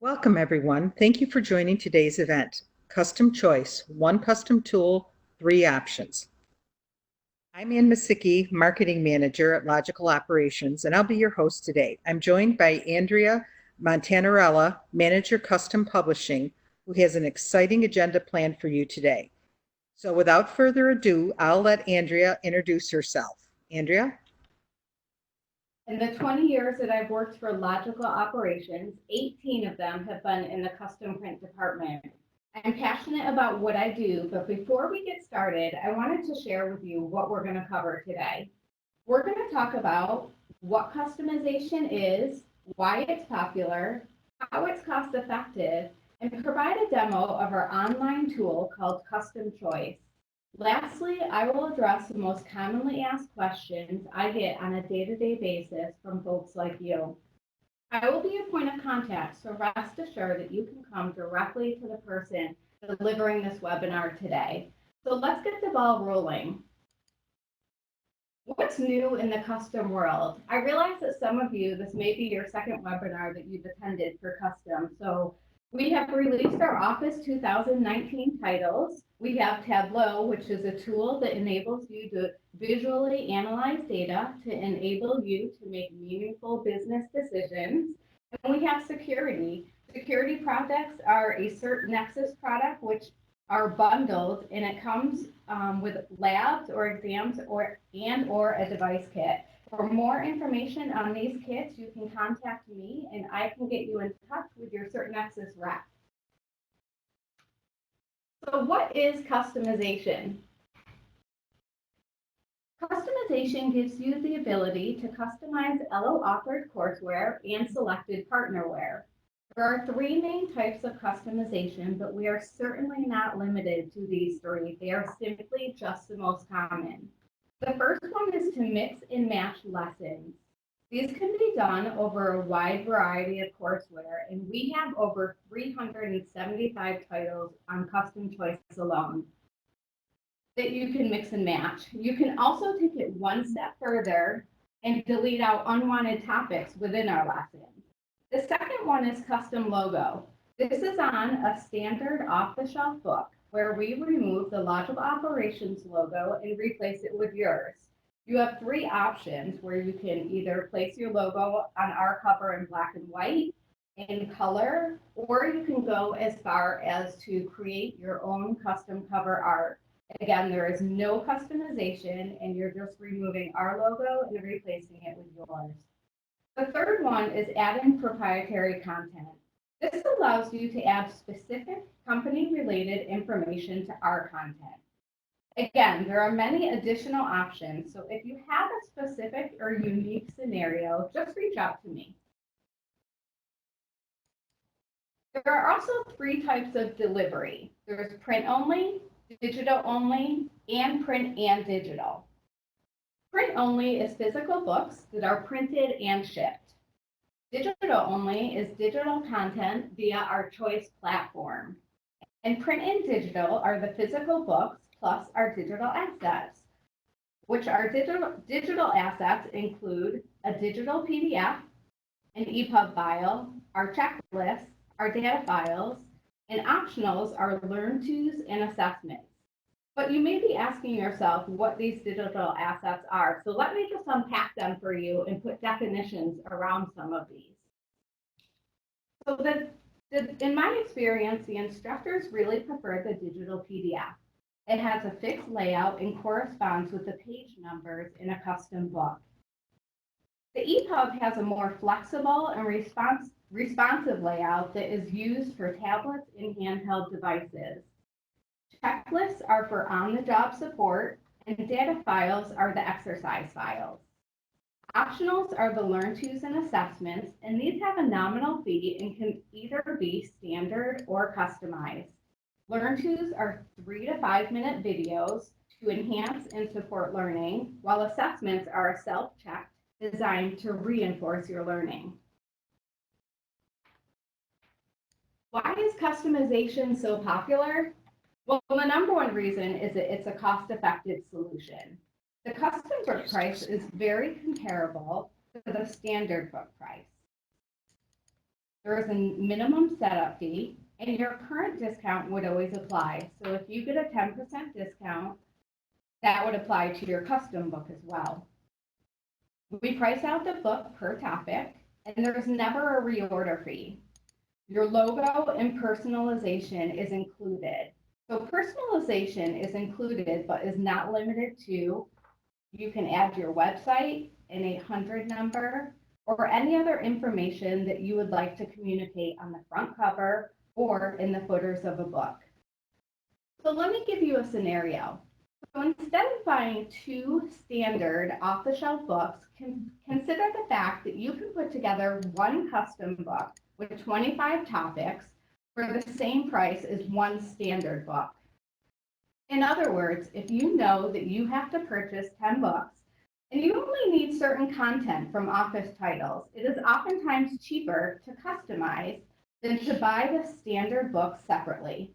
Welcome, everyone. Thank you for joining today's event, Custom Choice, one custom tool, three options. I'm Ann Masicki, Marketing Manager at Logical Operations, and I'll be your host today. I'm joined by Andrea Montanarella, Manager Custom Publishing, who has an exciting agenda planned for you today. So without further ado, I'll let Andrea introduce herself. Andrea? In the 20 years that I've worked for Logical Operations, 18 of them have been in the custom print department. I'm passionate about what I do, but before we get started, I wanted to share with you what we're going to cover today. We're going to talk about what customization is, why it's popular, how it's cost effective, and provide a demo of our online tool called CustomCHOICE. Lastly, I will address the most commonly asked questions I get on a day-to-day basis from folks like you. I will be your point of contact, so rest assured that you can come directly to the person delivering this webinar today. So let's get the ball rolling. What's new in the custom world? I realize that some of you, this may be your second webinar that you've attended for custom. So we have released our Office 2019 titles. We have Tableau, which is a tool that enables you to visually analyze data to enable you to make meaningful business decisions. And we have security. Security products are a Cert Nexus product, which are bundled, and it comes with labs or exams or a device kit. For more information on these kits, you can contact me and I can get you in touch with your Cert Nexus rep. So what is customization? Customization gives you the ability to customize LO authored courseware and selected partnerware. There are three main types of customization, but we are certainly not limited to these three. They are simply just the most common. The first one is to mix and match lessons. These can be done over a wide variety of courseware, and we have over 375 titles on CustomCHOICE alone that you can mix and match. You can also take it one step further and delete out unwanted topics within our lesson. The second one is custom logo. This is on a standard off-the-shelf book where we remove the Logical Operations logo and replace it with yours. You have three options where you can either place your logo on our cover in black and white, in color, or you can go as far as to create your own custom cover art. Again, there is no customization, and you're just removing our logo and replacing it with yours. The third one is adding proprietary content. This allows you to add specific company-related information to our content. Again, there are many additional options, so if you have a specific or unique scenario, just reach out to me. There are also three types of delivery. There's print only, digital only, and print and digital. Print only is physical books that are printed and shipped. Digital only is digital content via our Choice platform. And print and digital are the physical books plus our digital assets, which our digital assets include a digital PDF, an EPUB file, our checklist, our data files, and optionals are learn-tos and assessments. But you may be asking yourself what these digital assets are. So let me just unpack them for you and put definitions around some of these. So in my experience, the instructors really prefer the digital PDF. It has a fixed layout and corresponds with the page numbers in a custom book. The EPUB has a more flexible and responsive layout that is used for tablets and handheld devices. Checklists are for on-the-job support, and data files are the exercise files. Optionals are the learn-tos and assessments, and these have a nominal fee and can either be standard or customized. Learn-tos are 3 to 5 minute videos to enhance and support learning, while assessments are self-checked designed to reinforce your learning. Why is customization so popular? Well, the number one reason is that it's a cost-effective solution. The custom book price is very comparable to the standard book price. There is a minimum setup fee, and your current discount would always apply. So if you get a 10% discount, that would apply to your custom book as well. We price out the book per topic, and there's never a reorder fee. Your logo and personalization is included. So personalization is included, but is not limited to, you can add your website, an 800 number, or any other information that you would like to communicate on the front cover or in the footers of a book. So let me give you a scenario. So instead of buying 2 standard off-the-shelf books, consider the fact that you can put together one custom book with 25 topics for the same price as one standard book. In other words, if you know that you have to purchase 10 books and you only need certain content from office titles, it is oftentimes cheaper to customize than to buy the standard book separately.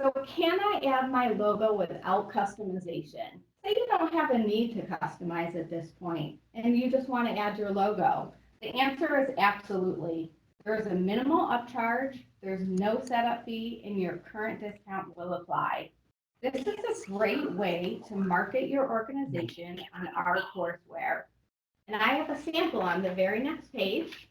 So can I add my logo without customization? Say you don't have a need to customize at this point and you just want to add your logo. The answer is absolutely. There's a minimal upcharge, there's no setup fee, and your current discount will apply. This is a great way to market your organization on our courseware. And I have a sample on the very next page.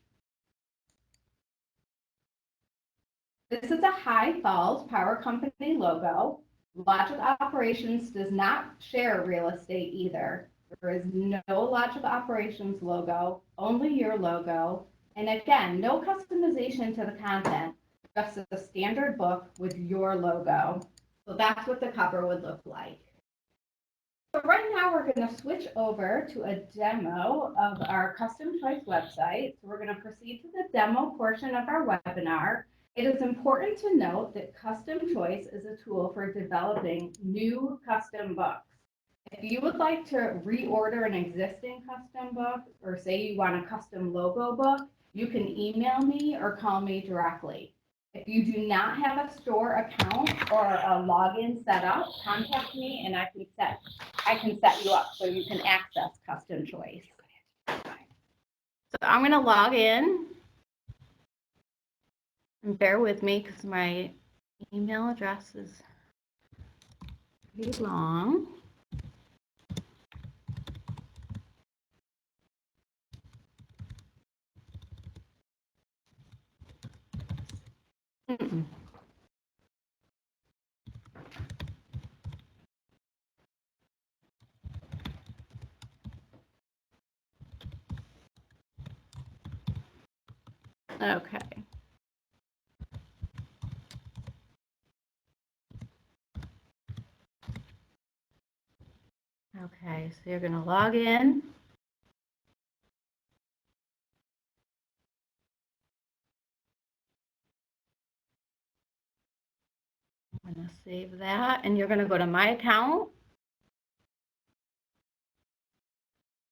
This is a High Falls Power Company logo. Logic Operations does not share real estate either. There is no Logic Operations logo, only your logo. And again, no customization to the content, just a standard book with your logo. So that's what the cover would look like. So right now we're going to switch over to a demo of our CustomCHOICE website. So we're going to proceed to the demo portion of our webinar. It is important to note that CustomCHOICE is a tool for developing new custom books. If you would like to reorder an existing custom book, or say you want a custom logo book, you can email me or call me directly. If you do not have a store account or a login set up, contact me and I can set you up so you can access CustomCHOICE. So I'm going to log in. And bear with me because my email address is pretty long. Okay. Okay, so you're going to log in. I'm going to save that, and you're going to go to My Account.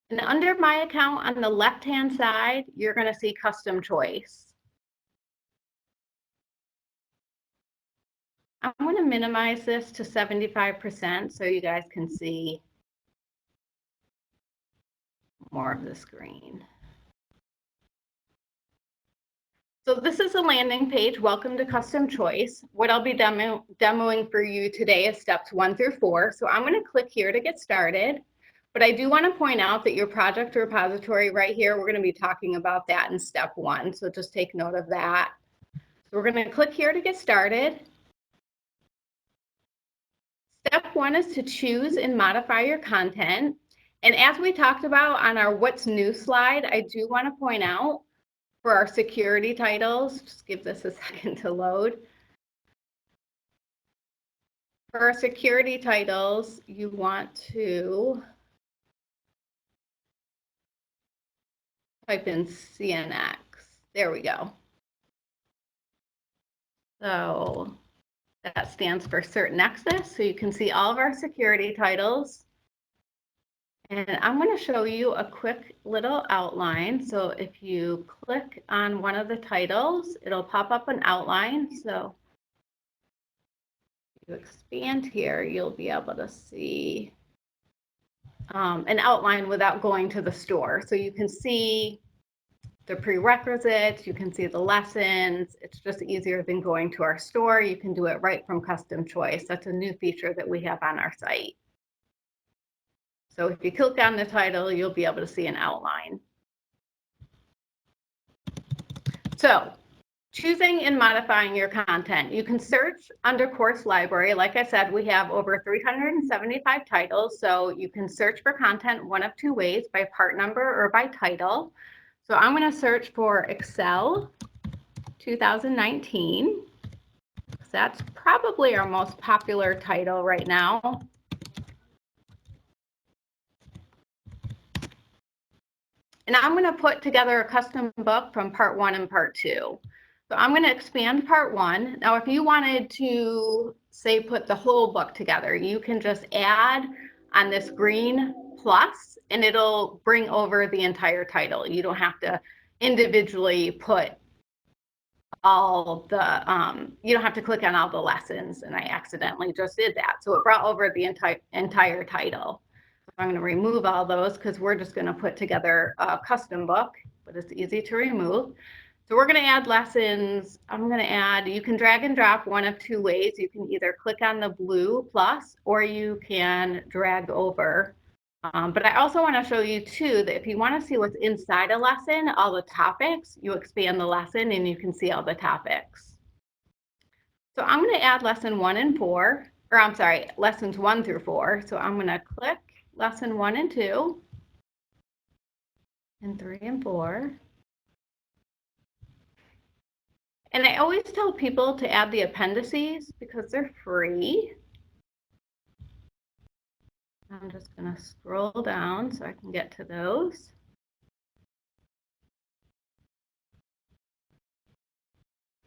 And under My Account on the left-hand side, you're going to see CustomCHOICE. I'm going to minimize this to 75% so you guys can see more of the screen. So this is a landing page. Welcome to CustomCHOICE. What I'll be demoing for you today is steps 1 through 4. So I'm going to click here to get started. But I do want to point out that your project repository right here, we're going to be talking about that in step 1. So just take note of that. So we're going to click here to get started. Step 1 is to choose and modify your content. And as we talked about on our What's New slide, I do want to point out for our security titles, just give this a second to load. For our security titles, you want to type in CNX. There we go. So that stands for Cert Nexus. So you can see all of our security titles. And I'm going to show you a quick little outline. So if you click on one of the titles, it'll pop up an outline. So if you expand here, you'll be able to see an outline without going to the store. So you can see the prerequisites, you can see the lessons. It's just easier than going to our store. You can do it right from Custom Choice. That's a new feature that we have on our site. So if you click on the title, you'll be able to see an outline. So choosing and modifying your content. You can search under course library. Like I said, we have over 375 titles. So you can search for content one of two ways, by part number or by title. So I'm going to search for Excel 2019. That's probably our most popular title right now. And I'm going to put together a custom book from part 1 and part 2. So I'm going to expand part 1. Now, if you wanted to, say, put the whole book together, you can just add on this green plus, and it'll bring over the entire title. You don't have to individually put all the, you don't have to click on all the lessons, and I accidentally just did that. So it brought over the entire title. I'm going to remove all those because we're just going to put together a custom book, but it's easy to remove. So we're going to add lessons. I'm going to add, you can drag and drop one of two ways. You can either click on the blue plus, or you can drag over. But I also want to show you too that if you want to see what's inside a lesson, all the topics, you expand the lesson and you can see all the topics. So I'm going to add lesson 1 and 4, or I'm sorry, lessons 1 through 4. So I'm going to click lesson 1 and 2, and 3 and 4. And I always tell people to add the appendices because they're free. I'm just going to scroll down so I can get to those.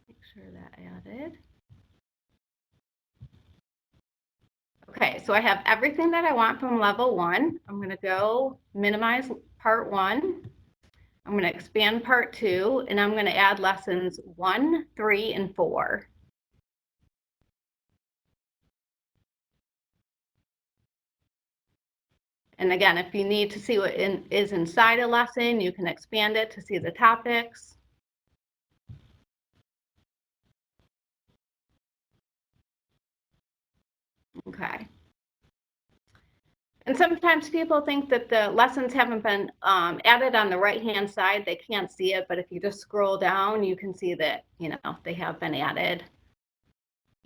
Make sure that added. Okay, so I have everything that I want from level 1. I'm going to go minimize part 1. I'm going to expand part 2, and I'm going to add lessons 1, 3, and 4. And again, if you need to see what is inside a lesson, you can expand it to see the topics. Okay. And sometimes people think that the lessons haven't been added on the right-hand side. They can't see it, but if you just scroll down, you can see that, you know, they have been added.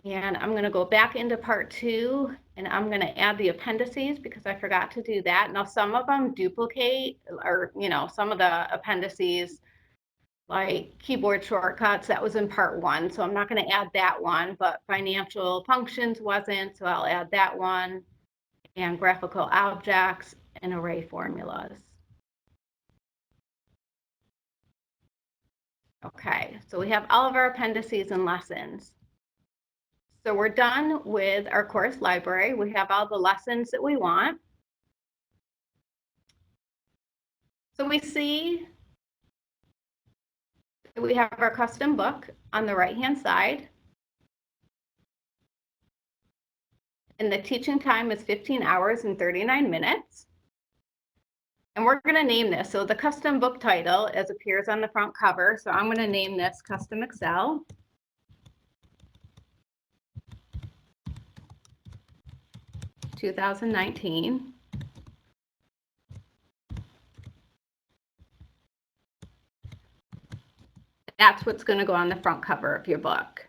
And I'm going to go back into part 2, and I'm going to add the appendices because I forgot to do that. Now, some of them duplicate, or, you know, some of the appendices, like keyboard shortcuts, that was in part 1. So I'm not going to add that one, but financial functions wasn't, so I'll add that one, and graphical objects and array formulas. Okay, so we have all of our appendices and lessons. So we're done with our course library. We have all the lessons that we want. So we see that we have our custom book on the right-hand side. And the teaching time is 15 hours and 39 minutes. And we're going to name this. So the custom book title as appears on the front cover. So I'm going to name this Custom Excel. (2019). That's what's going to go on the front cover of your book.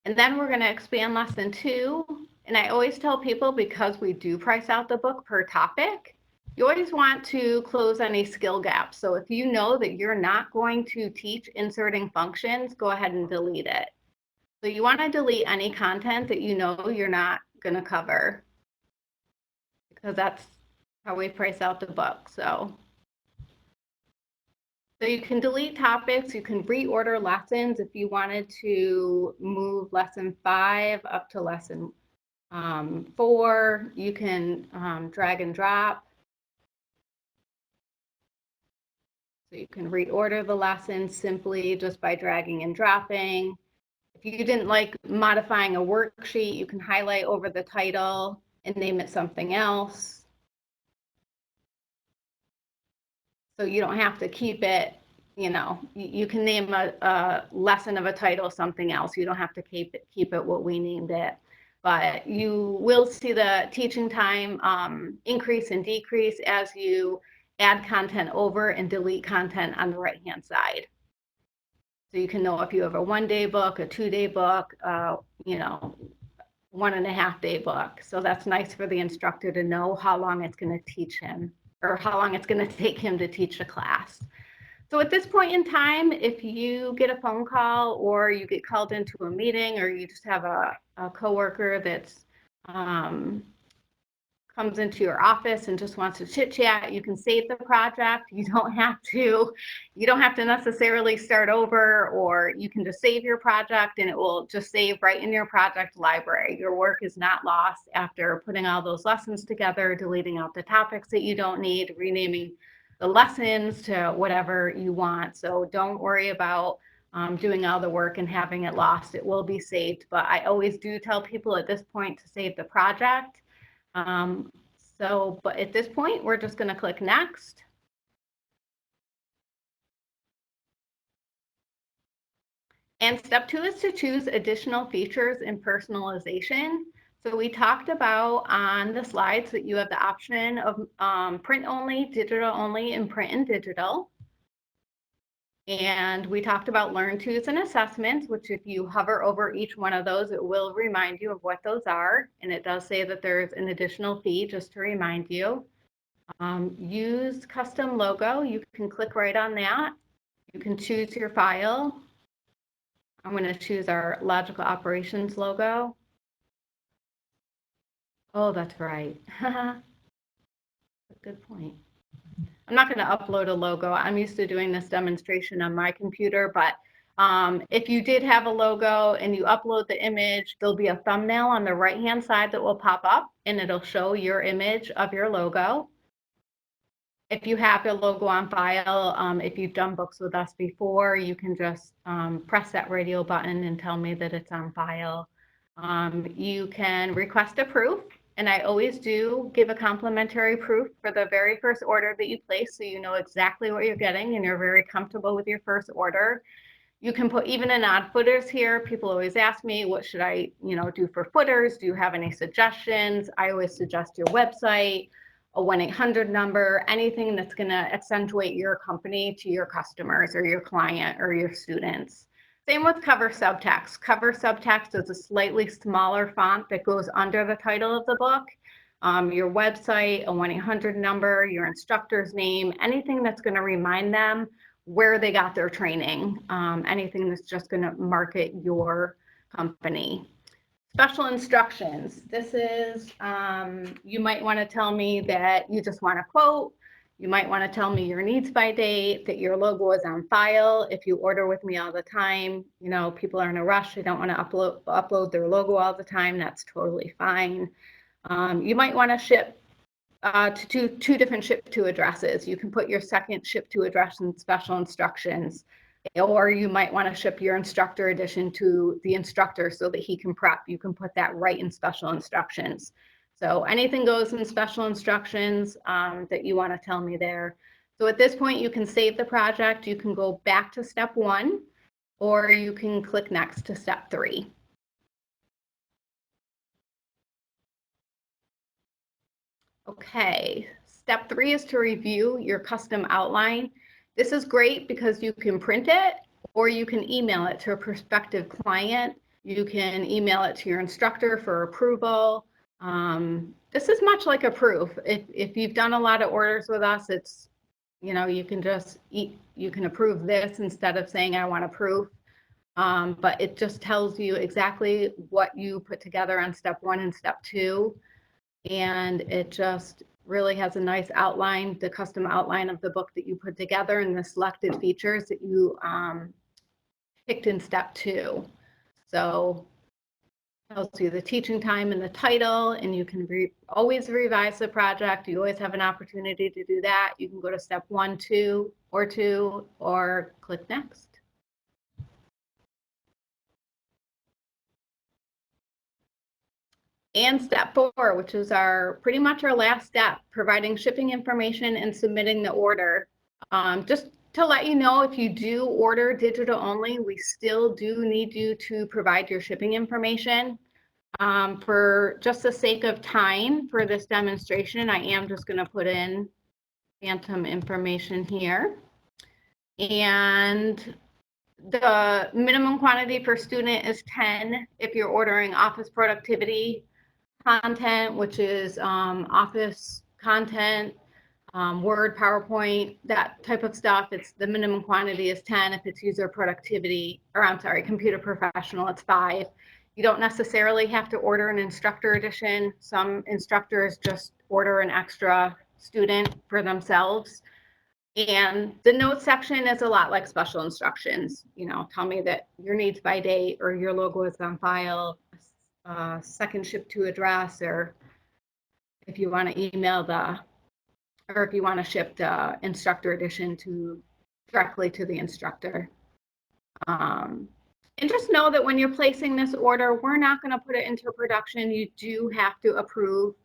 And then we're going to expand lesson 2. And I always tell people, because we do price out the book per topic, you always want to close any skill gaps. So if you know that you're not going to teach inserting functions, go ahead and delete it. So you want to delete any content that you know you're not going to cover, because that's how we price out the book. So you can delete topics. You can reorder lessons if you wanted to move lesson 5 up to lesson 4. You can drag and drop. So you can reorder the lesson simply just by dragging and dropping. If you didn't like modifying a worksheet, you can highlight over the title and name it something else. So you don't have to keep it, you can name a lesson of a title something else. You don't have to keep it what we named it. But you will see the teaching time increase and decrease as you add content over and delete content on the right-hand side. So you can know if you have a 1-day book, a 2-day book, 1.5-day book. So that's nice for the instructor to know how long it's going to teach him, or how long it's going to take him to teach the class. So at this point in time, if you get a phone call or you get called into a meeting, or you just have a coworker that's comes into your office and just wants to chit chat, you can save the project. You don't have to necessarily start over, or you can just save your project and it will just save right in your project library. Your work is not lost after putting all those lessons together, deleting out the topics that you don't need, renaming the lessons to whatever you want. So don't worry about doing all the work and having it lost. It will be saved, but I always do tell people at this point to save the project. But at this point, we're just going to click next. And step 2 is to choose additional features and personalization. So we talked about on the slides that you have the option of print only, digital only, and print and digital. And we talked about learn tos and assessments, which if you hover over each one of those, it will remind you of what those are. And it does say that there's an additional fee, just to remind you. Use custom logo. You can click right on that. You can choose your file. I'm going to choose our logical operations logo. Oh, that's right. Good point. I'm not going to upload a logo. I'm used to doing this demonstration on my computer, but if you did have a logo and you upload the image, there'll be a thumbnail on the right-hand side that will pop up, and it'll show your image of your logo. If you have your logo on file, if you've done books with us before, you can just press that radio button and tell me that it's on file. You can request a proof, and I always do give a complimentary proof for the very first order that you place, so you know exactly what you're getting and you're very comfortable with your first order. You can put even in odd footers here. People always ask me, what should I do for footers? Do you have any suggestions? I always suggest your website, a 1-800 number, anything that's going to accentuate your company to your customers or your client or your students. Same with cover subtext. Cover subtext is a slightly smaller font that goes under the title of the book. Your website, a 1-800 number, your instructor's name, anything that's going to remind them where they got their training, anything that's just going to market your company. Special instructions. This is, you might want to tell me that you just want a quote. You might want to tell me your needs by date, that your logo is on file. If you order with me all the time, people are in a rush. They don't want to upload their logo all the time. That's totally fine. You might want to ship to two different ship to addresses. You can put your second ship to address in special instructions, or you might want to ship your instructor edition to the instructor so that he can prep. You can put that right in special instructions. So anything goes in special instructions that you want to tell me there. So at this point, you can save the project. You can go back to step 1, or you can click next to step 3. Okay, step 3 is to review your custom outline. This is great because you can print it, or you can email it to a prospective client. You can email it to your instructor for approval. This is much like a proof. If you've done a lot of orders with us, it's, you can approve this instead of saying I want a proof. But it just tells you exactly what you put together on step 1 and step 2. And it just really has a nice outline, the custom outline of the book that you put together and the selected features that you picked in step 2. So it tells you the teaching time and the title, and you can always revise the project. You always have an opportunity to do that. You can go to step 1, 2, or click next. And step 4, which is pretty much our last step, providing shipping information and submitting the order. Just to let you know, if you do order digital only, we still do need you to provide your shipping information. For just the sake of time for this demonstration, I am just going to put in phantom information here. And the minimum quantity per student is 10 if you're ordering office productivity content, which is office content, Word, PowerPoint, that type of stuff. It's the minimum quantity is 10. If it's user productivity, or I'm sorry, computer professional, it's 5. You don't necessarily have to order an instructor edition. Some instructors just order an extra student for themselves. And the notes section is a lot like special instructions. You know, tell me that your needs by date, or your logo is on file, second ship to address, or if you want to email or if you want to ship the instructor edition directly to the instructor. And just know that when you're placing this order, we're not going to put it into production. You do have to approve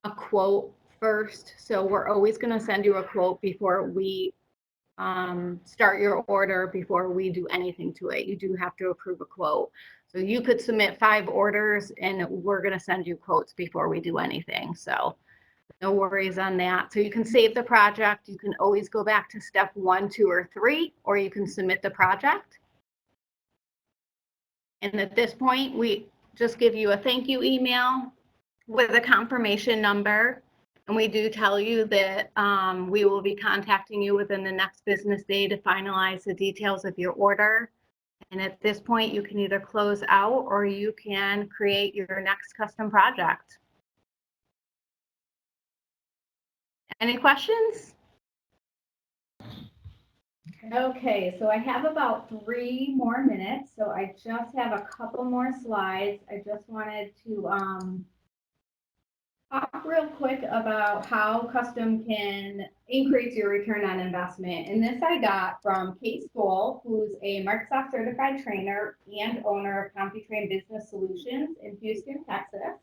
a quote first. So we're always going to send you a quote before we start your order, before we do anything to it. You do have to approve a quote. So you could submit 5 orders and we're going to send you quotes before we do anything. So no worries on that. So you can save the project. You can always go back to step 1, 2, or 3, or you can submit the project. And at this point, we just give you a thank you email with a confirmation number. And we do tell you that we will be contacting you within the next business day to finalize the details of your order. And at this point, you can either close out or you can create your next custom project. Any questions? Okay, so I have about 3 more minutes. So I just have a couple more slides. I just wanted to talk real quick about how custom can increase your return on investment. And this I got from Kate Stoll, who's a Microsoft certified trainer and owner of CompuTrain Business Solutions in Houston, Texas.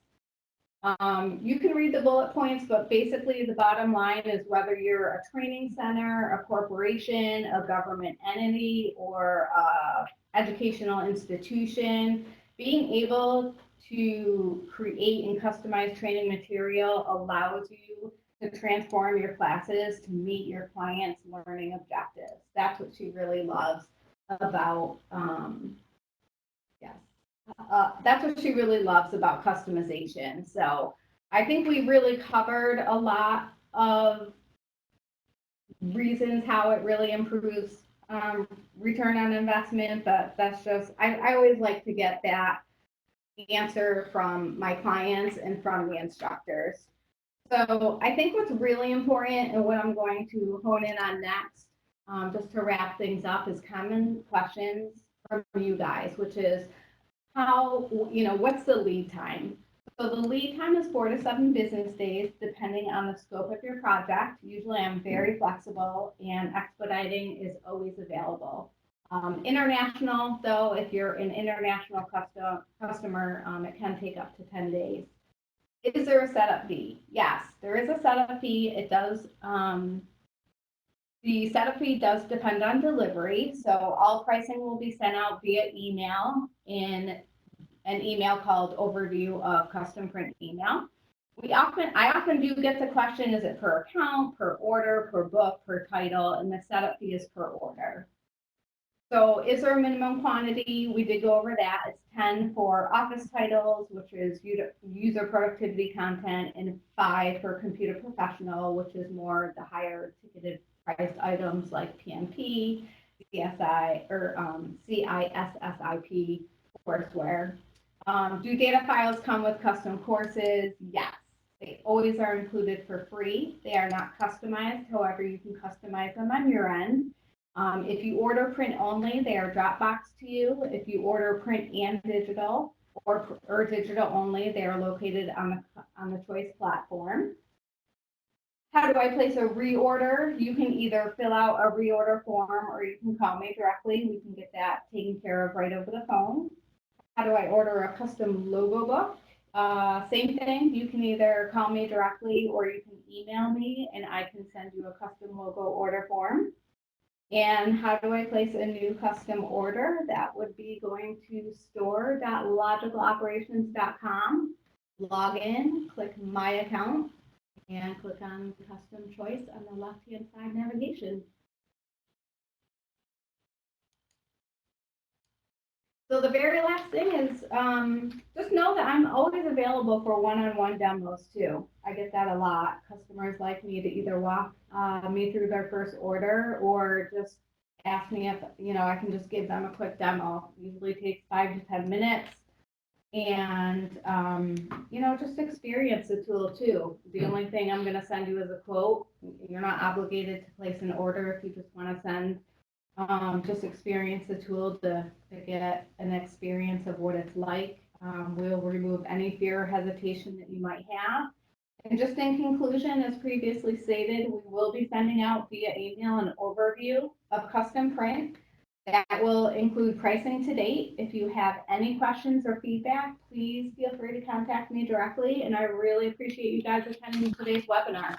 You can read the bullet points, but basically the bottom line is whether you're a training center, a corporation, a government entity, or an educational institution, being able to create and customize training material allows you to transform your classes to meet your clients' learning objectives. That's what she really loves about, that's what she really loves about customization. So I think we really covered a lot of reasons how it really improves return on investment, but that's just, I always like to get that answer from my clients and from the instructors. So I think what's really important and what I'm going to hone in on next, just to wrap things up, is common questions from you guys, which is what's the lead time? So the lead time is 4 to 7 business days, depending on the scope of your project. Usually I'm very flexible and expediting is always available. International, though, if you're an international customer, it can take up to 10 days. Is there a setup fee? Yes, there is a setup fee. It does, the setup fee does depend on delivery. So all pricing will be sent out via email in an email called Overview of Custom Print Email. I often do get the question, is it per account, per order, per book, per title, and the setup fee is per order. So is there a minimum quantity? We did go over that. It's 10 for office titles, which is user productivity content, and 5 for computer professional, which is more the higher ticketed priced items like PMP, CSI, or CISSIP courseware. Do data files come with custom courses? Yes. They always are included for free. They are not customized. However, you can customize them on your end. If you order print only, they are Dropbox to you. If you order print and digital or digital only, they are located on the Choice platform. How do I place a reorder? You can either fill out a reorder form or you can call me directly. We can get that taken care of right over the phone. How do I order a custom logo book? Same thing, you can either call me directly or you can email me and I can send you a custom logo order form. And how do I place a new custom order? That would be going to store.logicaloperations.com, log in, click my account, and click on Custom Choice on the left-hand side navigation. So the very last thing is just know that I'm always available for one-on-one demos too. I get that a lot. Customers like me to either walk me through their first order or just ask me if, I can just give them a quick demo. It usually takes 5 to 10 minutes. And, just experience the tool too. The only thing I'm going to send you is a quote. You're not obligated to place an order if you just want to send just experience the tool to get an experience of what it's like. We'll remove any fear or hesitation that you might have. And just in conclusion, as previously stated, we will be sending out via email an overview of custom print that will include pricing to date. If you have any questions or feedback, please feel free to contact me directly. And I really appreciate you guys attending today's webinar.